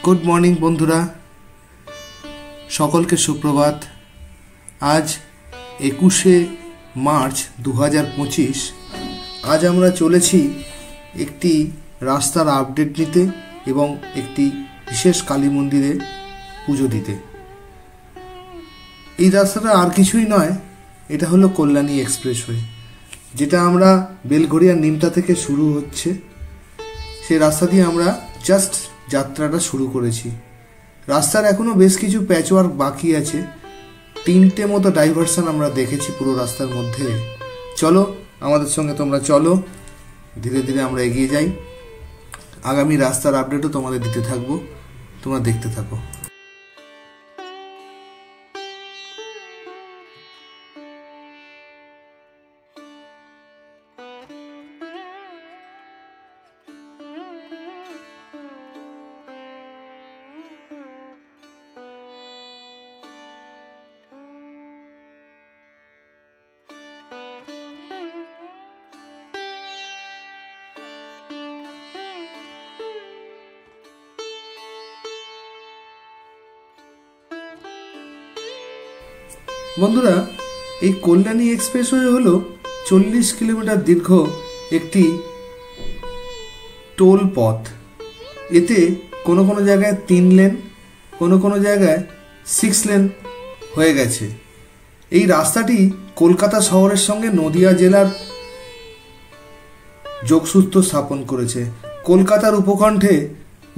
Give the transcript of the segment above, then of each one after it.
Good morning बंधुरा सकल के सुप्रभात। आज 21 मार्च 2025। आज আমরা চলেছি একটি রাস্তার আপডেট নিতে এবং একটি বিশেষ কালী মন্দিরে পুজো দিতে। এই রাস্তাটা আর কিছুই নয়, এটা হলো কল্যাণী এক্সপ্রেসওয়ে, যেটা আমরা বেলঘড়িয়া নিমতা থেকে শুরু হচ্ছে। সেই রাস্তা দিয়ে আমরা জাস্ট যাত্রাটা শুরু করেছি। রাস্তার এখনো বেশ কিছু প্যাচওয়ার্ক বাকি আছে। 3টে মতো ডাইভারশন আমরা দেখেছি পুরো রাস্তার মধ্যে। চলো আমাদের সঙ্গে তোমরা চলো, ধীরে ধীরে আমরা এগিয়ে যাই। আগামী রাস্তার আপডেটও তোমাদের দিতে থাকবো, তোমরা দেখতে থাকো। বন্ধুরা, এই কল্যাণী এক্সপ্রেসওয়ে হলো 40 কিলোমিটার দীর্ঘ একটি টোল পথ। এতে কোনো কোনো জায়গায় 3 লেন, কোনো কোনো জায়গায় 6 লেন হয়ে গেছে। এই রাস্তাটি কলকাতা শহরের সঙ্গে নদিয়া জেলার যোগসূত্র স্থাপন করেছে। কলকাতার উপকণ্ঠে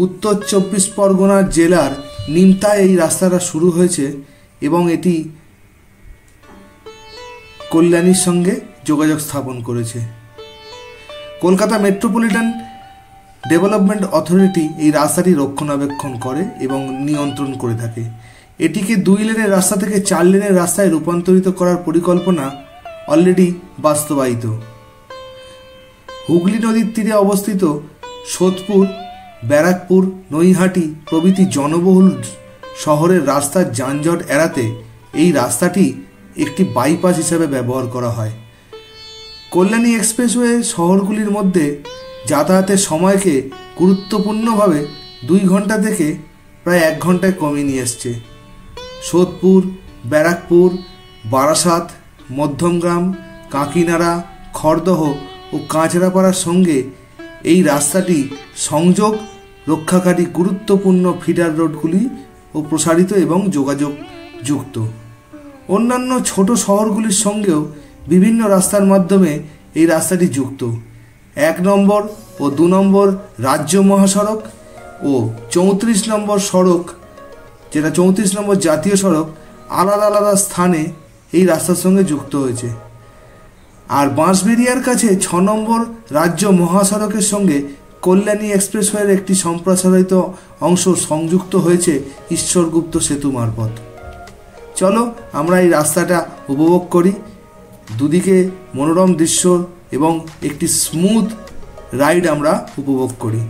উত্তর 24 পরগনা জেলার নিমতায় এই রাস্তাটা শুরু হয়েছে এবং এটি কল্যাণীর সঙ্গে যোগাযোগ স্থাপন করেছে। কলকাতা মেট্রোপলিটন ডেভেলপমেন্ট অথরিটি এই রাস্তাটি রক্ষণাবেক্ষণ করে এবং নিয়ন্ত্রণ করে থাকে। এটিকে 2 লেনের রাস্তা থেকে 4 লেনের রাস্তায় রূপান্তরিত করার পরিকল্পনা অলরেডি বাস্তবায়িত। হুগলি নদীর তীরে অবস্থিত সোদপুর, ব্যারাকপুর, নৈহাটি প্রভৃতি জনবহুল শহরের রাস্তার যানজট এড়াতে এই রাস্তাটি একটি বাইপাস হিসেবে ব্যবহার করা হয়। কল্যাণী এক্সপ্রেসওয়ে শহরগুলির মধ্যে যাতায়াতের সময়কে গুরুত্বপূর্ণভাবে 2 ঘন্টা থেকে প্রায় 1 ঘন্টায় কমিয়ে নিয়ে এসছে। সোদপুর, ব্যারাকপুর, বারাসাত, মধ্যমগ্রাম, কাকিনাড়া, খড়দহ ও কাঁচরাপাড়ার সঙ্গে এই রাস্তাটি সংযোগ রক্ষাকারী গুরুত্বপূর্ণ ফিডার রোডগুলি ও প্রসারিত এবং যোগাযোগ যুক্ত। অন্যান্য ছোট শহরগুলির সঙ্গেও বিভিন্ন রাস্তার মাধ্যমে এই রাস্তাটি যুক্ত। 1 নম্বর ও 2 নম্বর রাজ্য মহাসড়ক ও 34 নম্বর সড়ক, যেটা 34 নম্বর জাতীয় সড়ক, আলাদা আলাদা স্থানে এই রাস্তার সঙ্গে যুক্ত হয়েছে। আর বাঁশবেড়িয়ার কাছে 6 নম্বর রাজ্য মহাসড়কের সঙ্গে কল্যাণী এক্সপ্রেসওয়ের একটি সম্প্রসারিত অংশ সংযুক্ত হয়েছে ঈশ্বরগুপ্ত সেতু মারফত। চলো আমরা এই রাস্তাটা উপভোগ করি। দুদিকে মনোরম দৃশ্য এবং একটি স্মুথ রাইড আমরা উপভোগ করি।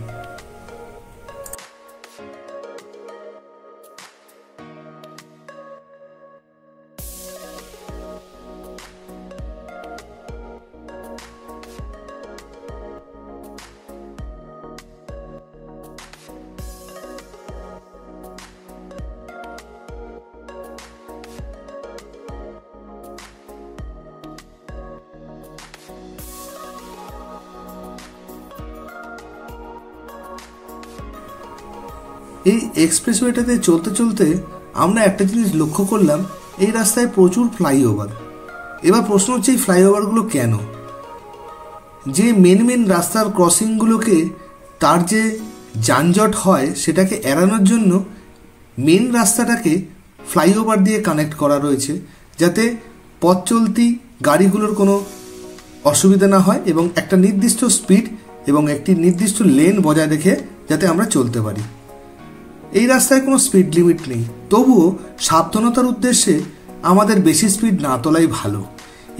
এই এক্সপ্রেসওয়েটাতে চলতে চলতে আমরা একটা জিনিস লক্ষ্য করলাম, এই রাস্তায় প্রচুর ফ্লাইওভার। এবার প্রশ্ন হচ্ছে এই ফ্লাইওভারগুলো কেন? যে মেন রাস্তার ক্রসিংগুলোকে তার যে যানজট হয় সেটাকে এড়ানোর জন্য মেন রাস্তাটাকে ফ্লাইওভার দিয়ে কানেক্ট করা রয়েছে, যাতে পথ চলতি গাড়িগুলোর কোনো অসুবিধা না হয় এবং একটা নির্দিষ্ট স্পিড এবং একটি নির্দিষ্ট লেন বজায় রেখে যাতে আমরা চলতে পারি। এই রাস্তায় কোনো স্পিড লিমিট নেই, তবুও সাবধানতার উদ্দেশ্যে আমাদের বেশি স্পিড না তোলাই ভালো।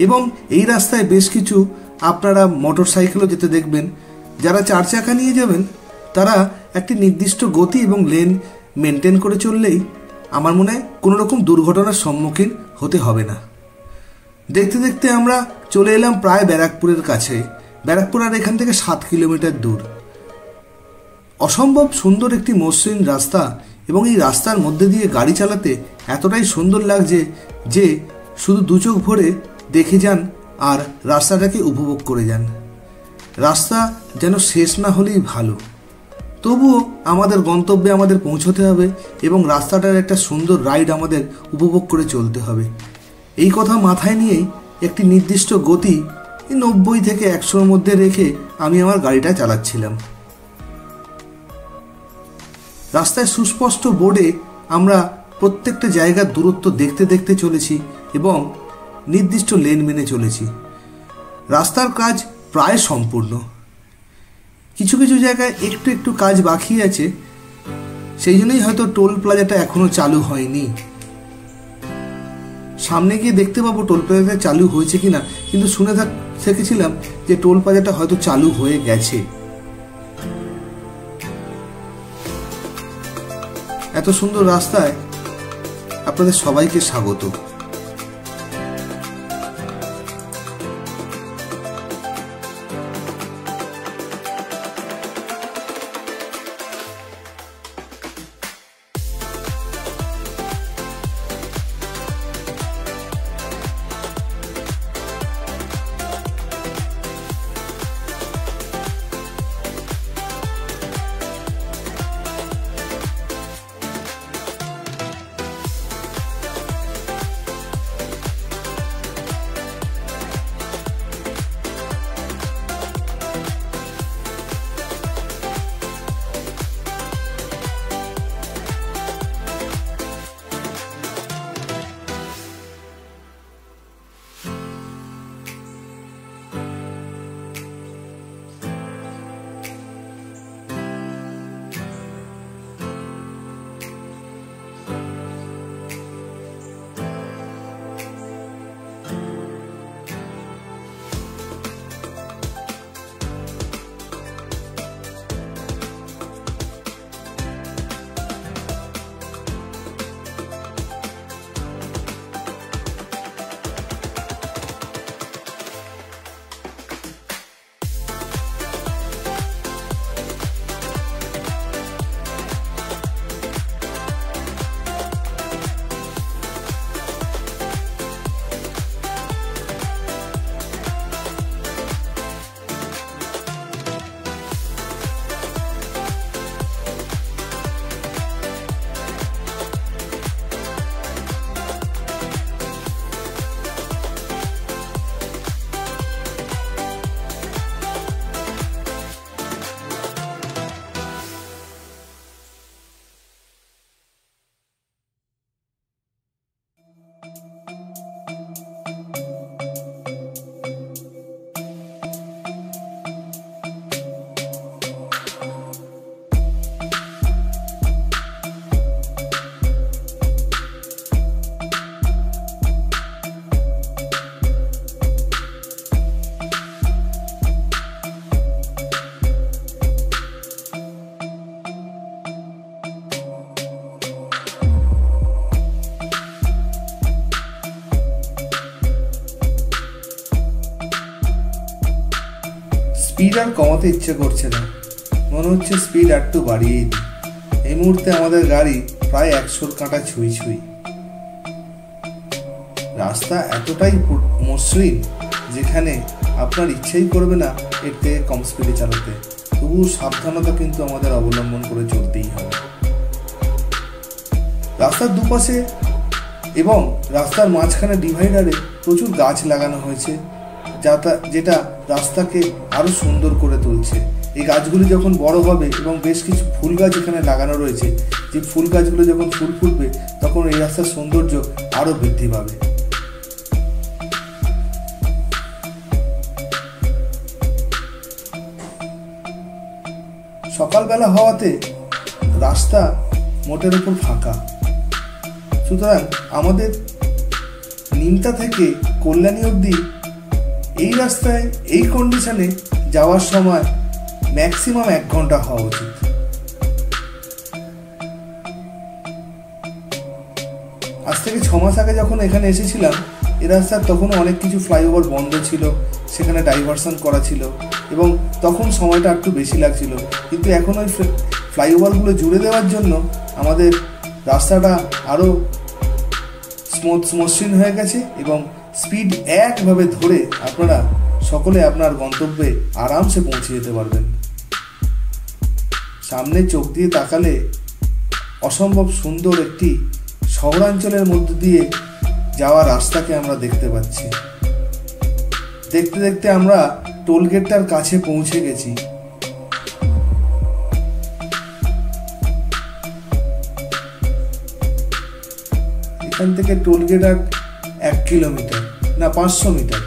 এবং এই রাস্তায় বেশ কিছু আপনারা মোটর সাইকেলও যেতে দেখবেন। যারা 4 চাকা নিয়ে যাবেন তারা একটি নির্দিষ্ট গতি এবং লেন মেনটেন করে চললেই আমার মনে হয় কোনো রকম দুর্ঘটনার সম্মুখীন হতে হবে না। দেখতে দেখতে আমরা চলে এলাম প্রায় ব্যারাকপুরের কাছে। ব্যারাকপুর আর এখান থেকে 7 কিলোমিটার দূর। অসম্ভব সুন্দর একটি মসৃণ রাস্তা, এবং এই রাস্তার মধ্যে দিয়ে গাড়ি চালাতে এতটাই সুন্দর লাগছে যে শুধু দু চোখ ভরে দেখে যান আর রাস্তাটাকে উপভোগ করে যান। রাস্তা যেন শেষ না হলেই ভালো। তবুও আমাদের গন্তব্যে আমাদের পৌঁছতে হবে এবং রাস্তাটার একটা সুন্দর রাইড আমাদের উপভোগ করে চলতে হবে। এই কথা মাথায় নিয়েই একটি নির্দিষ্ট গতি 90 থেকে 100-র মধ্যে রেখে আমি আমার গাড়িটা চালাচ্ছিলাম। রাস্তায় সুস্পষ্ট বোর্ডে আমরা প্রত্যেকটা জায়গার দূরত্ব দেখতে দেখতে চলেছি এবং নির্দিষ্ট লেন মেনে চলেছি। রাস্তার কাজ প্রায় সম্পূর্ণ, কিছু কিছু জায়গায় একটু একটু কাজ বাকি আছে, সেই জন্যই হয়তো টোল প্লাজাটা এখনো চালু হয়নি। সামনে গিয়ে দেখতে পাবো টোল প্লাজাটা চালু হয়েছে কিনা, কিন্তু শুনে থেকেছিলাম যে টোল প্লাজাটা হয়তো চালু হয়ে গেছে। এত সুন্দর রাস্তায় আপনাদের সবাইকে স্বাগত। স্পিড আর কমাতে ইচ্ছে করছে না, মনে হচ্ছে স্পিড একটু বাড়িয়েই দিই। এই মুহূর্তে আমাদের গাড়ি প্রায় 100-র কাঁটা ছুঁই ছুঁই। রাস্তা এতটাই মসৃণ যেখানে আপনার ইচ্ছেই করবে না এর থেকে কম স্পিডে চালাতে, তবুও সাবধানতা কিন্তু আমাদের অবলম্বন করে চলতেই হবে। রাস্তার দুপাশে এবং রাস্তার মাঝখানে ডিভাইডারে প্রচুর গাছ লাগানো হয়েছে, যেটা রাস্তাকে আরো সুন্দর করে তুলছে। এই গাছগুলি যখন বড় হবে এবং বেশ কিছু ফুল গাছ এখানে লাগানো রয়েছে, যে ফুল গাছগুলো যখন ফুল ফুটবে তখন এই রাস্তার সৌন্দর্য আরো বৃদ্ধি পাবে। সকালবেলা হওয়াতে রাস্তা মোটের উপর ফাঁকা, সুতরাং আমাদের নিমতা থেকে কল্যাণী অবধি এই রাস্তায় এই কন্ডিশনে যাওয়ার সময় ম্যাক্সিমাম 1 ঘন্টা হওয়া উচিত। আজ থেকে 6 মাস আগে যখন এখানে এসেছিলাম এই রাস্তার তখনও অনেক কিছু ফ্লাইওভার বন্ধ ছিল সেখানে ডাইভারশন করা ছিল এবং তখন সময়টা একটু বেশি লাগছিল, কিন্তু এখন ওই ফ্লাইওভারগুলো জুড়ে দেওয়ার জন্য আমাদের রাস্তাটা আরও মসৃণ হয়ে গেছে এবং স্পিড একভাবে ধরে আপনারা সকলে আপনার গন্তব্যে আরামসে পৌঁছে যেতে পারবেন। সামনে চোখ দিয়ে তাকালে অসম্ভব সুন্দর একটি শহরাঞ্চলের মধ্যে দিয়ে যাওয়া রাস্তাকে আমরা দেখতে পাচ্ছি। দেখতে দেখতে আমরা টোলগেটটার কাছে পৌঁছে গেছি। এখান থেকে টোলগেট আর 1 কিলোমিটার না 500 মিটার,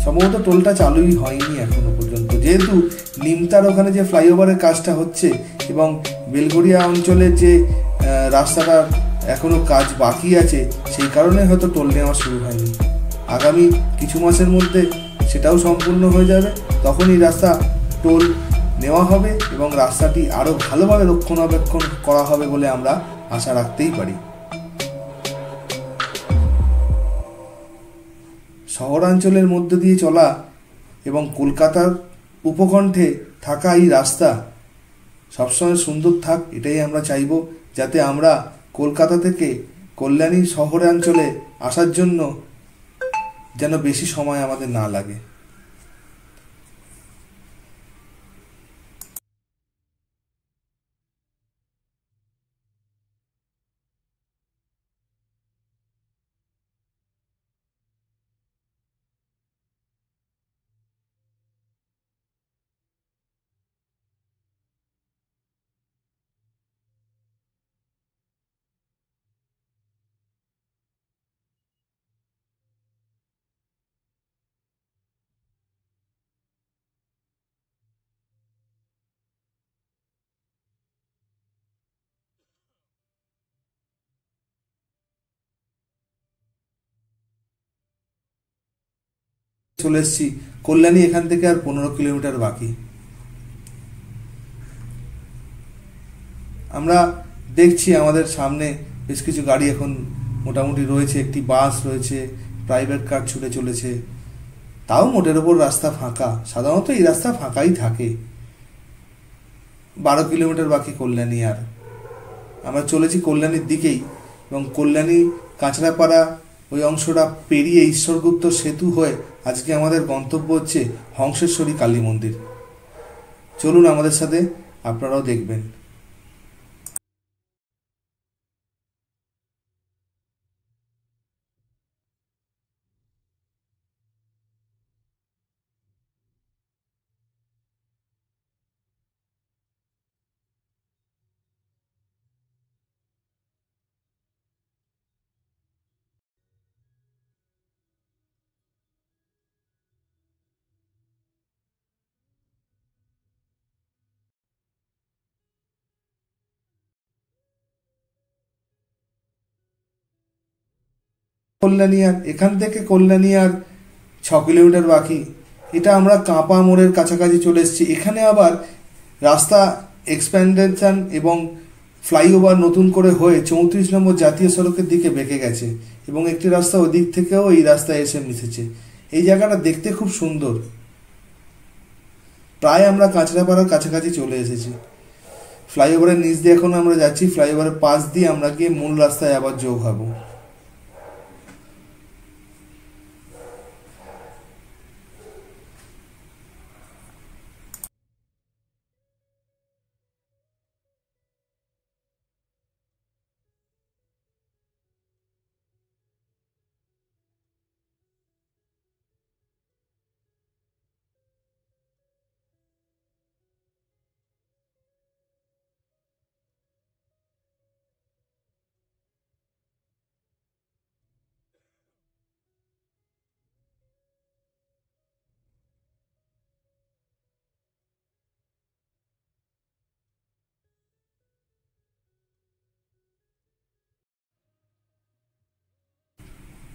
সম্ভবত টোলটা চালুই হয়নি এখনো পর্যন্ত, যেহেতু নিমতার ওখানে যে ফ্লাইওভারের কাজটা হচ্ছে এবং বেলগড়িয়া অঞ্চলের যে রাস্তাটা এখনো কাজ বাকি আছে, সেই কারণে হয়তো টোল নেওয়া শুরু হয়নি। আগামী কিছু মাসের মধ্যে সেটাও সম্পূর্ণ হয়ে যাবে, তখন এই রাস্তা টোল নেওয়া হবে এবং রাস্তাটি আরও ভালোভাবে রক্ষণাবেক্ষণ করা হবে বলে আমরা আশা রাখতেই পারি। শহরাঞ্চলের মধ্যে দিয়ে চলা এবং কলকাতার উপকণ্ঠে থাকা এই রাস্তা সবসময় সুন্দর থাক, এটাই আমরা চাইব, যাতে আমরা কলকাতা থেকে কল্যাণী শহরাঞ্চলে আসার জন্য যেন বেশি সময় আমাদের না লাগে। চলে এসেছি কল্যাণী, এখান থেকে আর 15 কিলোমিটার বাকি। আমরা দেখছি আমাদের সামনে বেশ কিছু গাড়ি এখন মোটামুটি রয়েছে, একটি বাস রয়েছে, প্রাইভেট কার ছুটে চলেছে, তাও মোটের ওপর রাস্তা ফাঁকা। সাধারণত এই রাস্তা ফাঁকাই থাকে। 12 কিলোমিটার বাকি কল্যাণী, আর আমরা চলেছি কল্যাণীর দিকেই এবং কল্যাণী কাঁচরাপাড়া ওই অংশটা পেরিয়ে ঈশ্বরগুপ্ত সেতু হয়ে আজকে আমাদের গন্তব্য হচ্ছে হংসেশ্বরী কালী মন্দির। চলুন আমাদের সাথে, আপনারাও দেখবেন। কল্যাণী, আর এখান থেকে কল্যাণী আর 6 কিলোমিটার বাকি। এটা আমরা কাঁপা মোড়ের কাছাকাছি চলে এসেছি। এখানে আবার রাস্তা এক্সপ্যান্ডেশন এবং ফ্লাইওভার নতুন করে হয়ে 34 নম্বর জাতীয় সড়কের দিকে বেঁকে গেছে এবং একটি রাস্তা ওই দিক থেকেও এই রাস্তায় এসে মিশেছে। এই জায়গাটা দেখতে খুব সুন্দর। প্রায় আমরা কাঁচরাপাড়ার কাছাকাছি চলে এসেছি। ফ্লাইওভারের নিচ দিয়ে এখন আমরা যাচ্ছি, ফ্লাইওভারের পাশ দিয়ে আমরা গিয়ে মূল রাস্তায় আবার যোগ হব।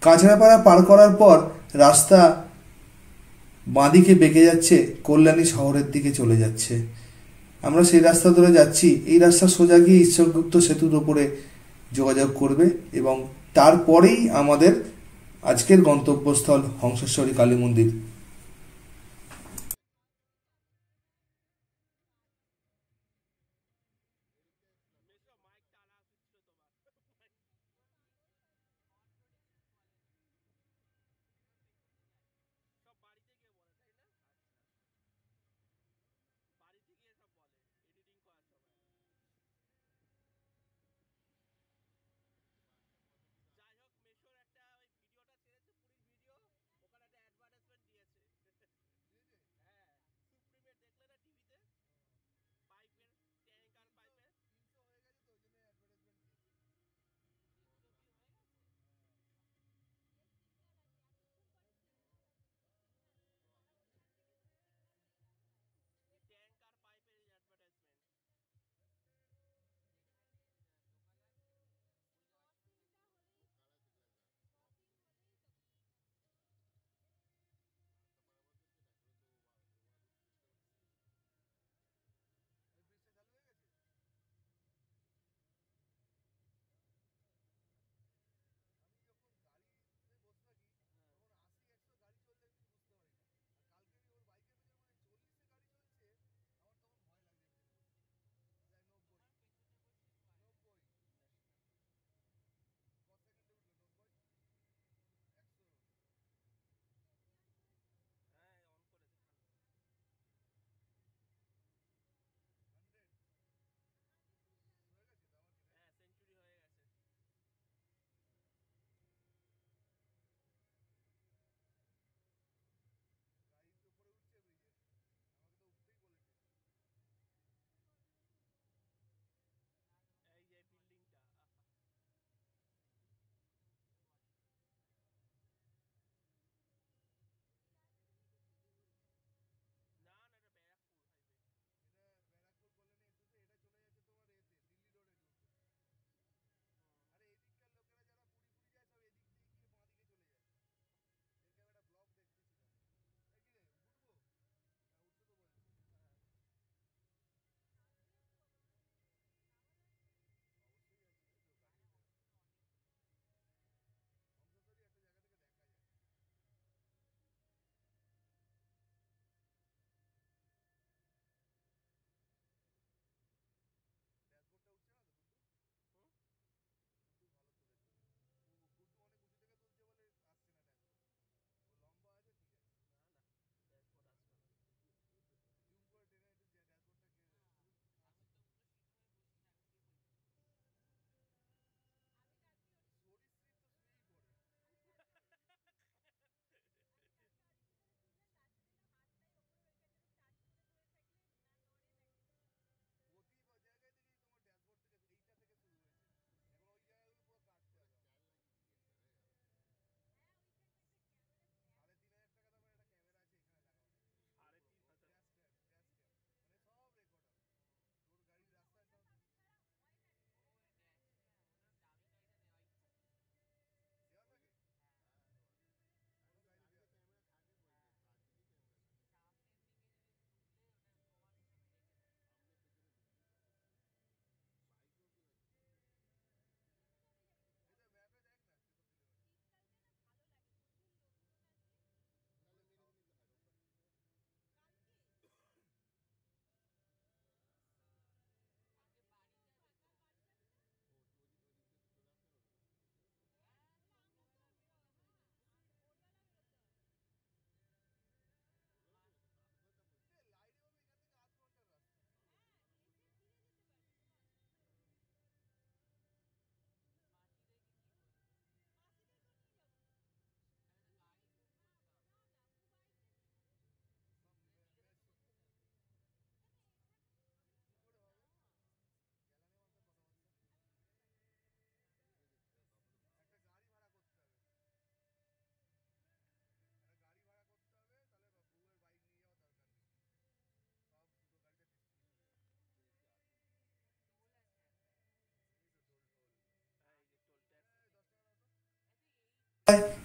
কাঁচরাপাড়া পার করার পর রাস্তা বাঁদিকে বেঁকে যাচ্ছে, কল্যাণী শহরের দিকে চলে যাচ্ছে। আমরা সেই রাস্তা ধরে যাচ্ছি। এই রাস্তা সোজা গিয়ে ঈশ্বরগুপ্ত সেতুর ওপরে যোগাযোগ করবে এবং তারপরেই আমাদের আজকের গন্তব্যস্থল হংসেশ্বরী কালী মন্দির।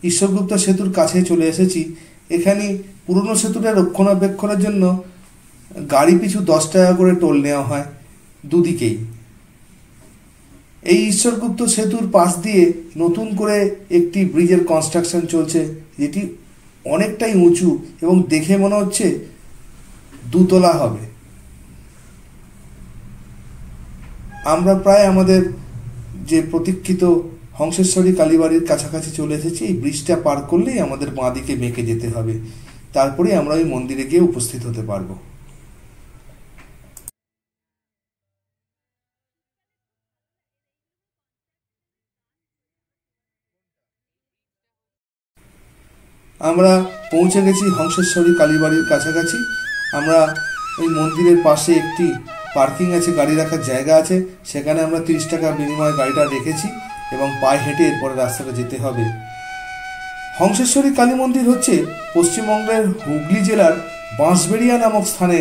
ঈশ্বরগুপ্ত সেতুর কাছে চলে এসেছি। এখানে পুরনো সেতুটা রক্ষণাবেক্ষণের জন্য গাড়ি পিছু 10 টাকা করে টোল নেওয়া হয় দুদিকেই। এই ঈশ্বরগুপ্ত সেতুর পাশ দিয়ে নতুন করে একটি ব্রিজের কনস্ট্রাকশন চলছে, যেটি অনেকটাই উঁচু এবং দেখে মনে হচ্ছে দুতলা হবে। আমরা প্রায় আমাদের যে প্রতীক্ষিত হংসেশ্বরী কালীবাড়ির কাছাকাছি চলে এসেছি। এই ব্রিজটা পার করলেই আমাদের বাঁ দিকে বেঁকে যেতে হবে, তারপরে আমরা ওই মন্দিরে গিয়ে উপস্থিত হতে পারবো। আমরা পৌঁছে গেছি হংসেশ্বরী কালীবাড়ির কাছাকাছি। আমরা ওই মন্দিরের পাশে একটি পার্কিং আছে, গাড়ি রাখার জায়গা আছে, সেখানে আমরা 30 টাকার বিনিময়ে গাড়িটা রেখেছি এবং পায়ে হেঁটে এরপরে রাস্তাটা যেতে হবে। হংসেশ্বরী কালী মন্দির হচ্ছে পশ্চিমবঙ্গের হুগলি জেলার বাঁশবেড়িয়া নামক স্থানে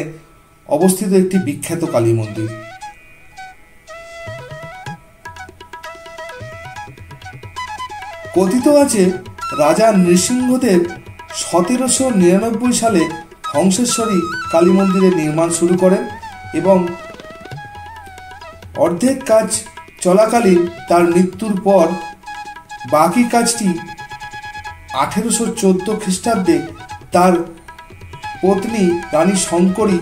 অবস্থিত একটি বিখ্যাত কালী মন্দির। কথিত আছে রাজা নৃসিংহদেব 1799 সালে হংসেশ্বরী কালী মন্দিরের নির্মাণ শুরু করেন এবং অর্ধেক কাজ চলাকালীন তার মৃত্যুর পর বাকি কাজটি 1814 খ্রিস্টাব্দে তার পত্নী রানী শঙ্করী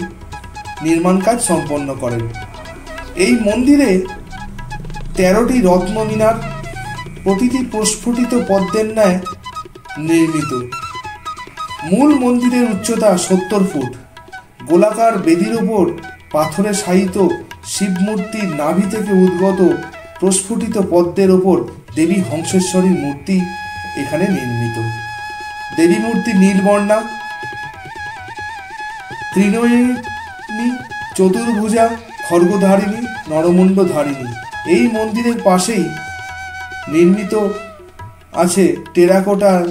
নির্মাণ কাজ সম্পন্ন করেন। এই মন্দিরে 13টি রত্ন মিনার প্রতিটি প্রস্ফুটিত পদ্মের ন্যায় নির্মিত। মূল মন্দিরের উচ্চতা 70 ফুট। গোলাকার বেদির ওপর পাথরে শায়িত শিবমূর্তির নাভি থেকে উদ্গত প্রস্ফুটিত পদ্মের ওপর দেবী হংসেশ্বরীর মূর্তি এখানে নির্মিত। দেবী মূর্তি নীলবর্ণা, তৃণয়িনী, চতুর্ভুজা, খড়গধারিণী, নরমুণ্ডধারিণী। এই মন্দিরের পাশেই নির্মিত আছে টেরাকোটার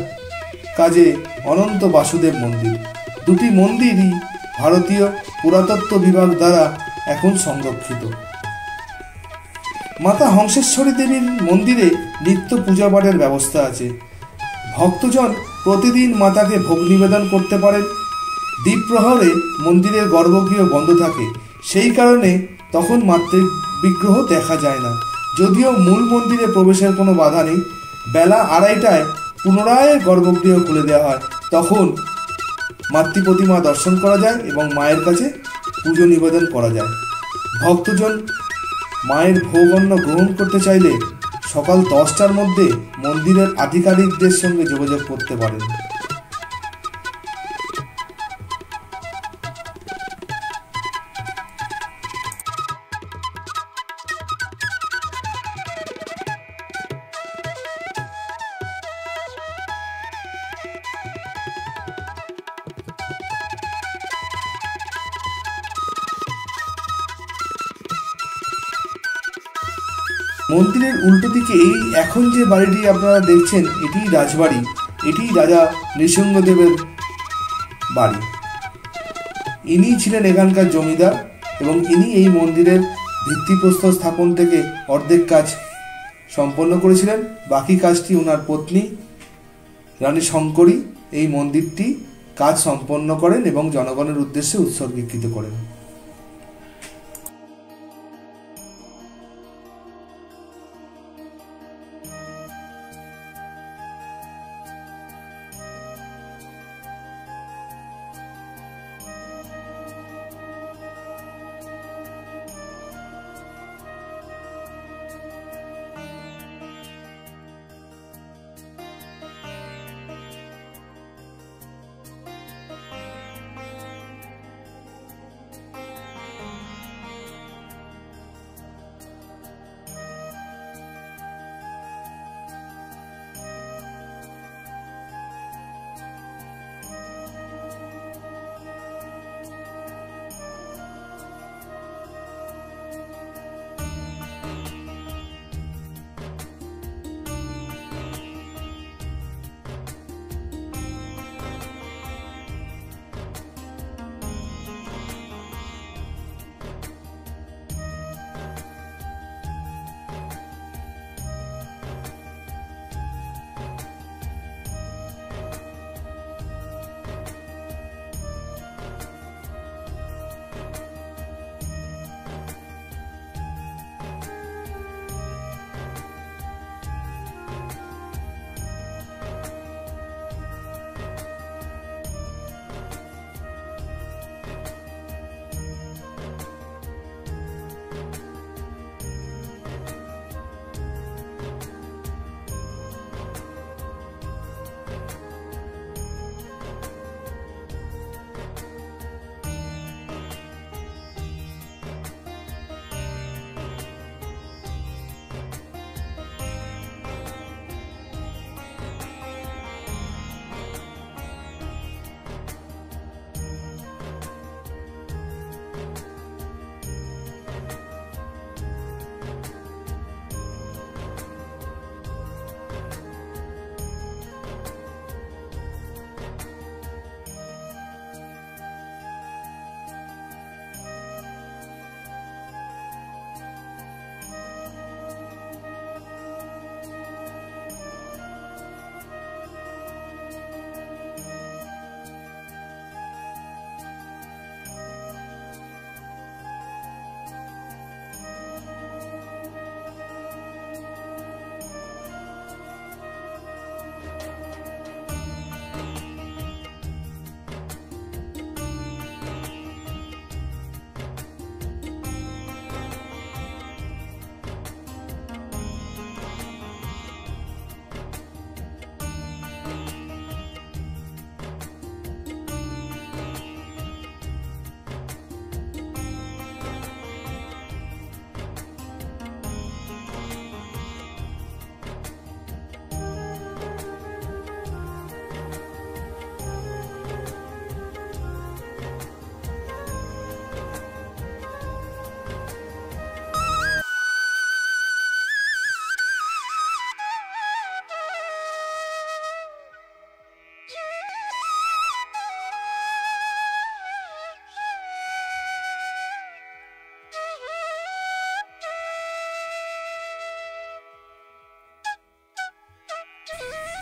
কাজে অনন্ত বাসুদেব মন্দির। দুটি মন্দিরই ভারতীয় পুরাতত্ত্ব বিভাগ দ্বারা এখন সংরক্ষিত। মাতা হংসেশ্বরী দেবীর মন্দিরে নিত্য পূজা পাঠের ব্যবস্থা আছে। ভক্তজন প্রতিদিন মাতাকে ভোগ নিবেদন করতে পারেন। দ্বীপ্রহরে মন্দিরের গর্ভগৃহ বন্ধ থাকে, সেই কারণে তখন মাতৃ বিগ্রহ দেখা যায় না। যদিও মূল মন্দিরে প্রবেশের কোনো বাধা নেই। বেলা 2:30টায় পুনরায় গর্ভগৃহ খুলে দেওয়া হয়, তখন মাতৃ প্রতিমা দর্শন করা যায় এবং মায়ের কাছে পুজো নিবেদন করা যায়। ভক্তজন মায়ের ভোগ অন্ন গ্রহণ করতে চাইলে সকাল 10টার মধ্যে মন্দিরের আধিকারিকদের সঙ্গে যোগাযোগ করতে পারেন। মন্দিরের উল্টো দিকে এই এখন যে বাড়িটি আপনারা দেখছেন, এটি রাজবাড়ি। এটি রাজা নৃসিংহদেবের বাড়ি। ইনি ছিলেন এখানকার জমিদার এবং ইনি এই মন্দিরের ভিত্তিপ্রস্তর স্থাপন থেকে অর্ধেক কাজ সম্পন্ন করেছিলেন। বাকি কাজটি ওনার পত্নী রানী শঙ্করী এই মন্দিরটি কাজ সম্পন্ন করেন এবং জনগণের উদ্দেশ্যে উৎসর্গীকৃত করেন।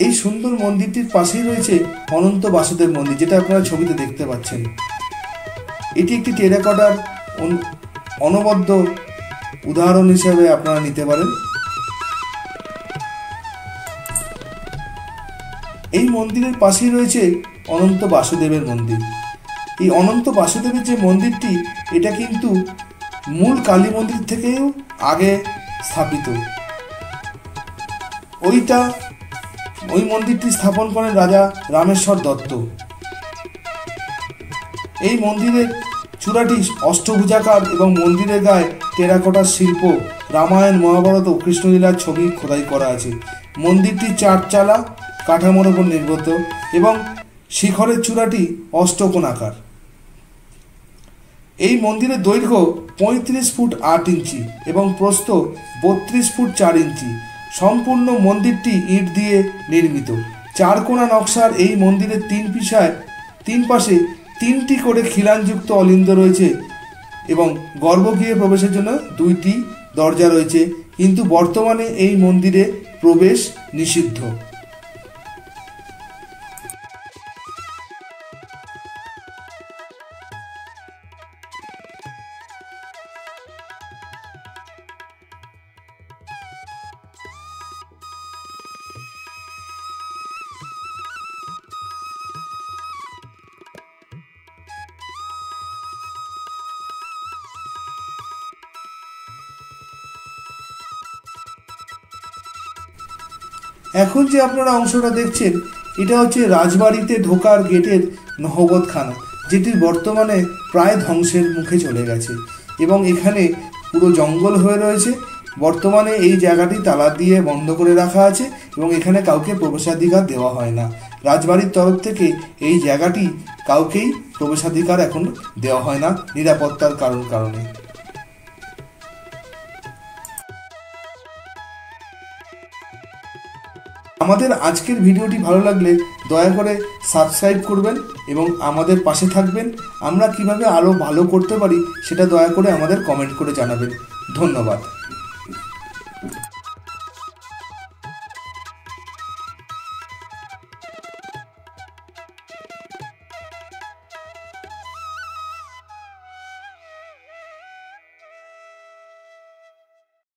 এই সুন্দর মন্দিরটির পাশেই রয়েছে অনন্ত বাসুদেব মন্দির, যেটা আপনারা ছবিতে দেখতে পাচ্ছেন। এটি একটি টেরাকোটার অনবদ্য উদাহরণ হিসেবে আপনারা নিতে পারেন। এই মন্দিরের পাশেই রয়েছে অনন্ত বাসুদেবের মন্দির। এই অনন্ত বাসুদেবের যে মন্দিরটি, এটা কিন্তু মূল কালী মন্দির থেকেও আগে স্থাপিত। ওই মন্দিরটি স্থাপন করেন রাজা রামেশ্বর দত্ত। এই মন্দিরের চূড়াটি অষ্টভুজাকার এবং মন্দিরের গায়ে টেরাকোটার শিল্প, রামায়ণ, মহাভারত ও কৃষ্ণলীলার ছবি খোদাই করা আছে। মন্দিরটি চারচালা কাঠামোর উপর নির্মিত এবং শিখরের চূড়াটি অষ্টকোণাকার। এই মন্দিরের দৈর্ঘ্য 35 ফুট 8 ইঞ্চি এবং প্রস্থ 32 ফুট 4 ইঞ্চি। সম্পূর্ণ মন্দিরটি ইট দিয়ে নির্মিত। চারকোণা নকশার এই মন্দিরের তিন পাশে 3টি করে খিলানযুক্ত অলিন্দ রয়েছে এবং গর্ভগৃহে প্রবেশের জন্য 2টি দরজা রয়েছে, কিন্তু বর্তমানে এই মন্দিরে প্রবেশ নিষিদ্ধ। এখন যে আপনারা অংশটা দেখছেন, এটা হচ্ছে রাজবাড়িতে ঢোকার গেটের নহবতখানা, যেটি বর্তমানে প্রায় ধ্বংসের মুখে চলে গেছে এবং এখানে পুরো জঙ্গল হয়ে রয়েছে। বর্তমানে এই জায়গাটি তালা দিয়ে বন্ধ করে রাখা আছে এবং এখানে কাউকে প্রবেশাধিকার দেওয়া হয় না। রাজবাড়ির তরফ থেকে এই জায়গাটি কাউকেই প্রবেশাধিকার এখন দেওয়া হয় না নিরাপত্তার কারণে। আমাদের আজকের ভিডিওটি ভালো লাগলে দয়া করে সাবস্ক্রাইব করবেন এবং আমাদের পাশে থাকবেন। আমরা কিভাবে আরও ভালো করতে পারি সেটা দয়া করে আমাদের কমেন্ট করে জানাবেন। ধন্যবাদ।